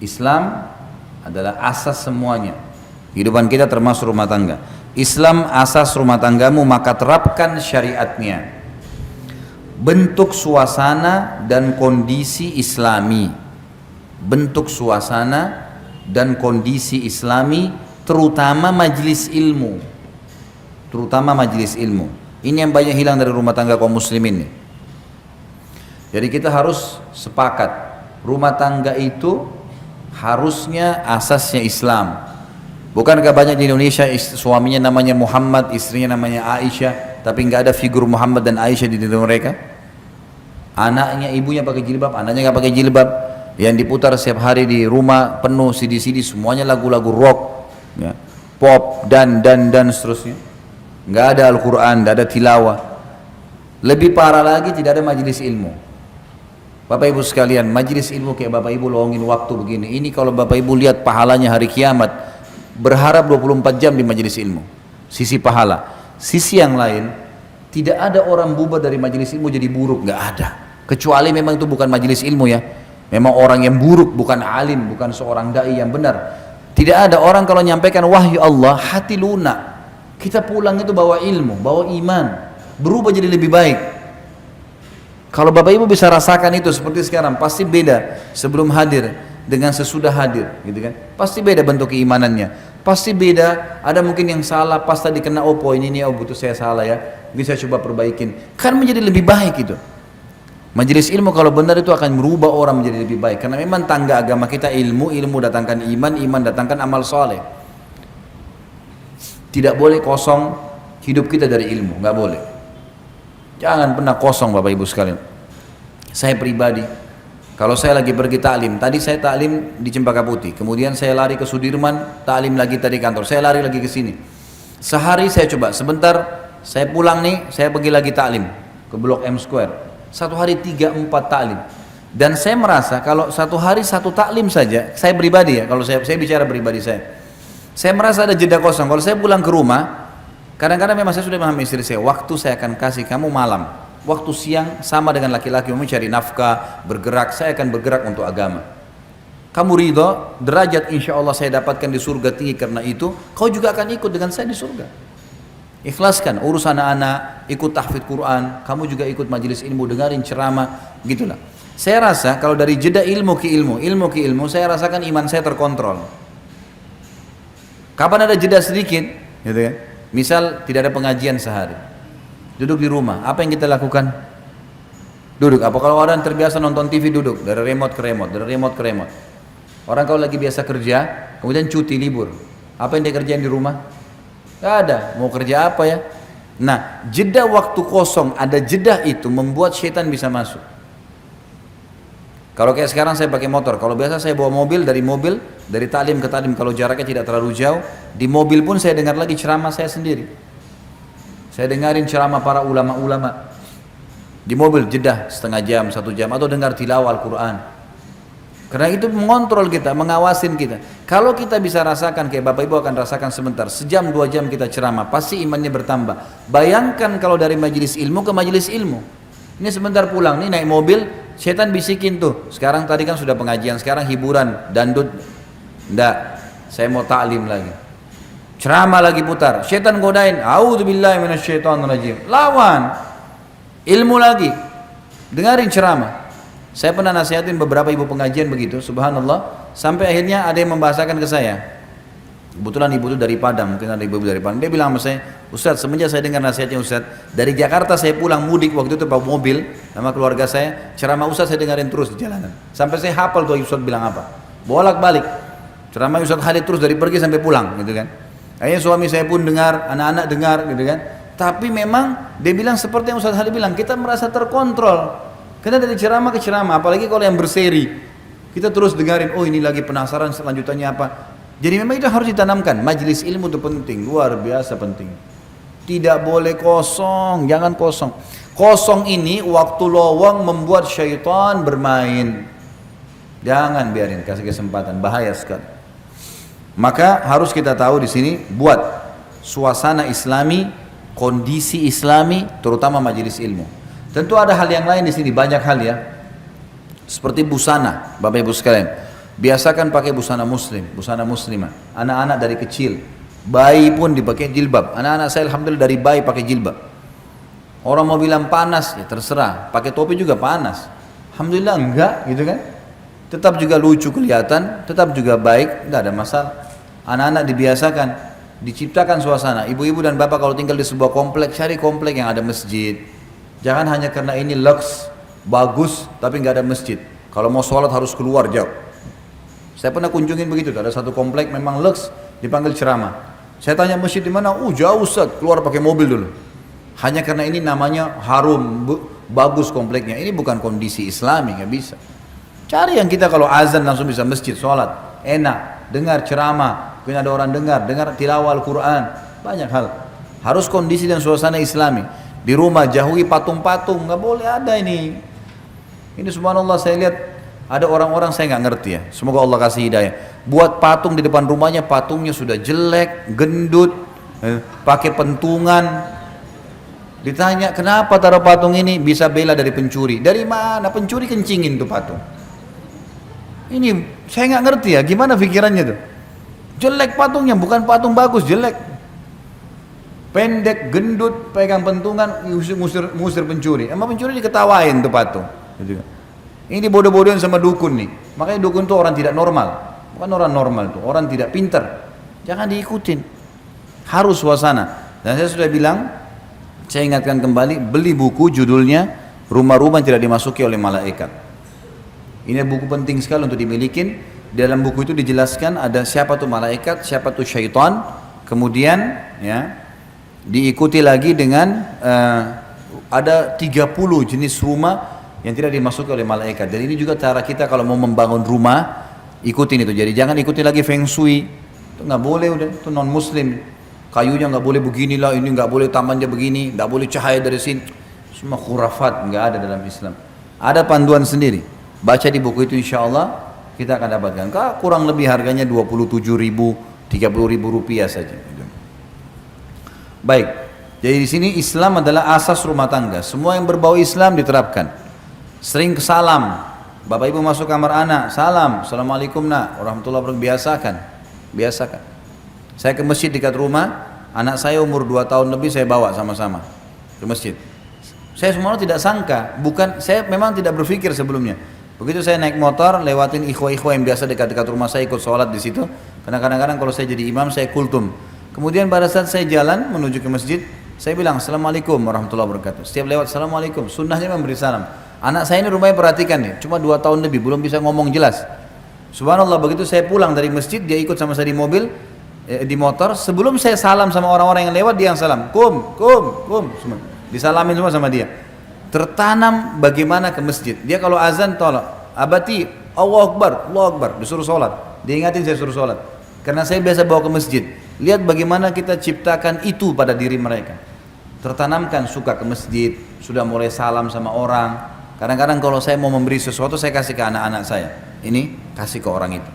Islam adalah asas semuanya. Kehidupan kita termasuk rumah tangga. Islam asas rumah tanggamu, maka terapkan syariatnya. Bentuk suasana dan kondisi islami. Bentuk suasana dan kondisi islami, terutama majelis ilmu. Terutama majelis ilmu. Ini yang banyak hilang dari rumah tangga kaum muslimin nih. Jadi kita harus sepakat, rumah tangga itu harusnya asasnya Islam. Bukankah banyak di Indonesia suaminya namanya Muhammad, istrinya namanya Aisyah, tapi nggak ada figur Muhammad dan Aisyah di diri mereka? Anaknya, ibunya pakai jilbab, anaknya nggak pakai jilbab. Yang diputar setiap hari di rumah penuh CD-CD, semuanya lagu-lagu rock, ya, pop dan seterusnya. Nggak ada Al-Quran, nggak ada tilawah. Lebih parah lagi, tidak ada majelis ilmu. Bapak Ibu sekalian, majelis ilmu kayak Bapak Ibu luangin waktu begini. Ini kalau Bapak Ibu lihat pahalanya hari kiamat, berharap 24 jam di majelis ilmu. Sisi pahala. Sisi yang lain, tidak ada orang bubar dari majelis ilmu jadi buruk, nggak ada. Kecuali memang itu bukan majelis ilmu ya. Memang orang yang buruk, bukan alim, bukan seorang dai yang benar. Tidak ada orang kalau nyampaikan wahyu Allah, hati lunak. Kita pulang itu bawa ilmu, bawa iman, berubah jadi lebih baik. Kalau Bapak Ibu bisa rasakan itu seperti sekarang, pasti beda sebelum hadir dengan sesudah hadir, gitu kan? Pasti beda bentuk keimanannya, pasti beda. Ada mungkin yang salah, pas tadi kena oh poin ini, oh butuh saya salah ya, bisa coba perbaikin, kan menjadi lebih baik itu. Majelis ilmu kalau benar itu akan merubah orang menjadi lebih baik, karena memang tangga agama kita ilmu, ilmu datangkan iman, iman datangkan amal soleh. Tidak boleh kosong hidup kita dari ilmu, nggak boleh. Jangan pernah kosong Bapak Ibu sekalian. Saya pribadi, kalau saya lagi pergi taklim, tadi saya taklim di Cempaka Putih, kemudian saya lari ke Sudirman, taklim lagi tadi kantor, saya lari lagi ke sini. Sehari saya coba, sebentar saya pulang nih, saya pergi lagi taklim ke Blok M Square. Satu hari 3-4 taklim. Dan saya merasa kalau satu hari satu taklim saja, saya pribadi ya, kalau saya bicara pribadi saya merasa ada jeda kosong. Kalau saya pulang ke rumah, kadang-kadang memang saya sudah memahami istri saya, waktu saya akan kasih kamu malam. Waktu siang sama dengan laki-laki mencari nafkah, bergerak, saya akan bergerak untuk agama. Kamu ridho, derajat insya Allah saya dapatkan di surga tinggi karena itu, kau juga akan ikut dengan saya di surga. Ikhlaskan urus anak-anak, ikut tahfidz Quran, kamu juga ikut majelis ilmu, dengarin ceramah, gitulah. Saya rasa kalau dari jeda ilmu ke ilmu, saya rasakan iman saya terkontrol. Kapan ada jeda sedikit, gitu kan? Misal tidak ada pengajian sehari, duduk di rumah, apa yang kita lakukan? Duduk. Apa kalau orang terbiasa nonton TV duduk dari remote ke remote, dari remote ke remote. Orang kalau lagi biasa kerja, kemudian cuti libur, apa yang dia kerjain di rumah? Gak ada, mau kerja apa ya? Nah, jeda waktu kosong, ada jeda itu membuat syaitan bisa masuk. Kalau kayak sekarang saya pakai motor, kalau biasa saya bawa mobil, dari taklim ke taklim, kalau jaraknya tidak terlalu jauh, di mobil pun saya dengar lagi ceramah saya sendiri. Saya dengarin ceramah para ulama-ulama. Di mobil jeda setengah jam, 1 jam, atau dengar tilawah Al-Quran. Karena itu mengontrol kita, mengawasin kita. Kalau kita bisa rasakan, kayak Bapak Ibu akan rasakan sebentar, sejam 2 jam kita ceramah, pasti imannya bertambah. Bayangkan kalau dari majelis ilmu ke majelis ilmu. Ini sebentar pulang, nih naik mobil, setan bisikin tuh. Sekarang tadi kan sudah pengajian, sekarang hiburan, dandut. Enggak, saya mau taklim lagi. Ceramah lagi putar, setan godain, a'udzubillahi minasyaitonirrajim. Lawan. Ilmu lagi. Dengarin ceramah. Saya pernah nasihatin beberapa ibu pengajian begitu, subhanallah, sampai akhirnya ada yang membahasakan ke saya. Kebetulan ibu itu dari Padang, mungkin ada ibu dari Padang. Dia bilang sama saya, Ustadz, semenjak saya dengar nasihatnya Ustadz, dari Jakarta saya pulang mudik waktu itu bawa mobil sama keluarga saya, ceramah Ustadz saya dengarin terus di jalanan. Sampai saya hafal tuh Ustadz bilang apa. Bolak-balik. Ceramah Ustadz Khalid terus dari pergi sampai pulang, gitu kan. Akhirnya suami saya pun dengar, anak-anak dengar, gitu kan. Tapi memang dia bilang seperti yang Ustadz Khalid bilang, kita merasa terkontrol. Karena dari ceramah ke ceramah, apalagi kalau yang berseri, kita terus dengarin, oh ini lagi penasaran selanjutannya apa. Jadi memang itu harus ditanamkan, majelis ilmu itu penting, luar biasa penting. Tidak boleh kosong, jangan kosong. Kosong ini waktu lowong membuat syaitan bermain. Jangan biarin, kasih kesempatan, bahaya sekali. Maka harus kita tahu di sini, buat suasana islami, kondisi islami, terutama majelis ilmu. Tentu ada hal yang lain di sini, banyak hal ya. Seperti busana, Bapak Ibu sekalian. Biasakan pakai busana muslim, busana muslimah. Anak-anak dari kecil, bayi pun dipakai jilbab. Anak-anak saya alhamdulillah dari bayi pakai jilbab. Orang mau bilang panas, ya terserah. Pakai topi juga panas. Alhamdulillah enggak, gitu kan? Tetap juga lucu kelihatan, tetap juga baik, enggak ada masalah. Anak-anak dibiasakan, diciptakan suasana. Ibu-ibu dan bapak kalau tinggal di sebuah komplek, cari komplek yang ada masjid. Jangan hanya karena ini lux, bagus, tapi enggak ada masjid. Kalau mau sholat harus keluar jauh. Saya pernah kunjungin begitu, ada satu komplek memang lux, dipanggil ceramah. Saya tanya masjid di mana? Jauh Ustaz, keluar pakai mobil dulu. Hanya karena ini namanya harum, bagus kompleknya. Ini bukan kondisi Islami, nggak bisa. Cari yang kita kalau azan langsung bisa masjid, sholat, enak, dengar ceramah, mungkin ada orang dengar tilawah Al-Quran, banyak hal. Harus kondisi dan suasana Islami. Di rumah jauhi patung-patung, nggak boleh ada ini. Ini subhanallah saya lihat ada orang-orang saya nggak ngerti ya. Semoga Allah kasih hidayah. Buat patung di depan rumahnya, patungnya sudah jelek, gendut, pakai pentungan. Ditanya kenapa taruh patung ini, bisa bela dari pencuri. Dari mana pencuri kencingin tuh patung? Ini saya nggak ngerti ya, gimana pikirannya tuh? Jelek patungnya, bukan patung bagus, jelek. Pendek, gendut, pegang pentungan, ngusir pencuri. Emang pencuri diketawain tuh patung. Ini bodoh-bodohan sama dukun nih. Makanya dukun tuh orang tidak normal. Bukan orang normal tuh, orang tidak pintar. Jangan diikutin. Harus suasana. Dan saya sudah bilang, saya ingatkan kembali, beli buku judulnya Rumah-Rumah Tidak Dimasuki Oleh Malaikat. Ini buku penting sekali untuk dimiliki. Dalam buku itu dijelaskan ada siapa tuh malaikat, siapa tuh syaitan. Kemudian ya diikuti lagi dengan ada 30 jenis rumah yang tidak dimasuki oleh malaikat. Dan ini juga cara kita kalau mau membangun rumah, ikutin itu. Jadi jangan ikuti lagi feng shui. Itu nggak boleh, udah itu non muslim. Kayunya nggak boleh beginilah, ini nggak boleh tamannya begini, nggak boleh cahaya dari sini. Semua khurafat, nggak ada dalam Islam. Ada panduan sendiri. Baca di buku itu insya Allah kita akan dapatkan. Kurang lebih harganya 27.000, 30.000 rupiah saja. Baik. Jadi di sini Islam adalah asas rumah tangga. Semua yang berbau Islam diterapkan. Sering salam. Bapak ibu masuk kamar anak, salam. Assalamualaikum nak, warahmatullahi wabarakatuh. Biasakan. Biasakan. Saya ke masjid dekat rumah, anak saya umur 2 tahun lebih saya bawa sama-sama ke masjid. Saya semuanya tidak sangka, saya memang tidak berpikir sebelumnya. Begitu saya naik motor, lewatin ikhwah-ikhwah yang biasa dekat-dekat rumah saya ikut sholat di situ. Karena kadang-kadang kalau saya jadi imam saya kultum. Kemudian pada saat saya jalan menuju ke masjid, saya bilang Assalamualaikum warahmatullahi wabarakatuh. Setiap lewat Assalamualaikum, sunnahnya memberi salam. Anak saya ini rumahnya perhatikan nih, cuma 2 tahun lebih, belum bisa ngomong jelas. Subhanallah, begitu saya pulang dari masjid, dia ikut sama saya di mobil, di motor. Sebelum saya salam sama orang-orang yang lewat, dia yang salam, kum, semua disalamin semua sama dia. Tertanam bagaimana ke masjid. Dia kalau azan tolak, abati, Allahu Akbar, disuruh sholat. Dia ingatin saya suruh sholat. Karena saya biasa bawa ke masjid. Lihat bagaimana kita ciptakan itu pada diri mereka. Tertanamkan suka ke masjid, sudah mulai salam sama orang. Kadang-kadang kalau saya mau memberi sesuatu, saya kasih ke anak-anak saya. Ini kasih ke orang itu.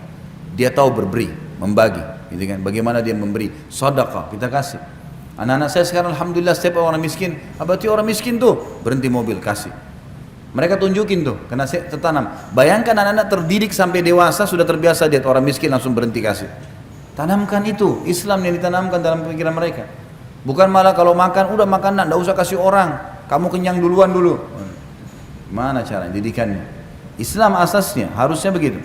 Dia tahu berberi, membagi, gitu kan? Bagaimana dia memberi, sedekah kita kasih. Anak-anak saya sekarang alhamdulillah setiap orang miskin, abati orang miskin tuh berhenti mobil kasih. Mereka tunjukin tuh, karena saya tertanam. Bayangkan anak-anak terdidik sampai dewasa sudah terbiasa lihat orang miskin langsung berhenti kasih. Tanamkan itu, Islam yang ditanamkan dalam pikiran mereka. Bukan malah kalau makan, udah makan nak, nggak usah kasih orang, kamu kenyang duluan dulu. Mana cara didikannya? Islam asasnya harusnya begitu.